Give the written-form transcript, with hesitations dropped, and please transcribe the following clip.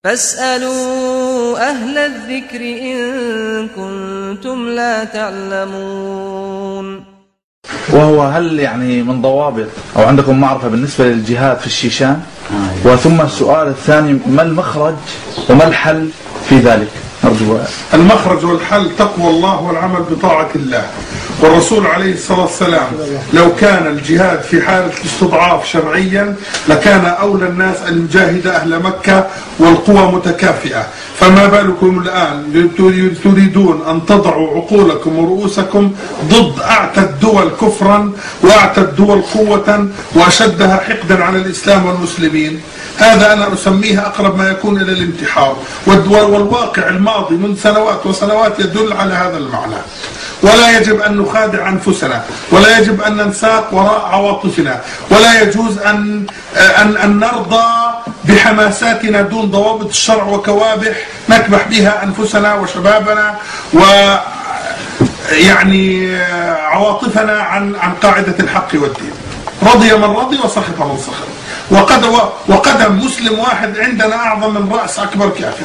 فاسألوا أهل الذكر إن كنتم لا تعلمون. وهو هل يعني من ضوابط أو عندكم معرفة بالنسبة للجهاد في الشيشان؟ وثم السؤال الثاني، ما المخرج وما الحل في ذلك؟ أرجو. المخرج والحل تقوى الله والعمل بطاعة الله. والرسول عليه الصلاة والسلام لو كان الجهاد في حالة استضعاف شرعيا لكان أولى الناس أن يجاهد أهل مكة والقوى متكافئة، فما بالكم الآن تريدون أن تضعوا عقولكم ورؤوسكم ضد أعتى الدول كفرا وأعتى الدول قوة وأشدها حقدا على الإسلام والمسلمين. هذا أنا أسميه أقرب ما يكون إلى الانتحار، والواقع الماضي من سنوات وسنوات يدل على هذا المعنى. ولا يجب أن نخادع أنفسنا، ولا يجب أن ننساق وراء عواطفنا، ولا يجوز أن نرضى بحماساتنا دون ضوابط الشرع وكوابح نكبح بها أنفسنا وشبابنا ويعني عواطفنا عن قاعدة الحق والدين. رضي من رضي وسخط من سخط، وقدم مسلم واحد عندنا أعظم من رأس أكبر كافر.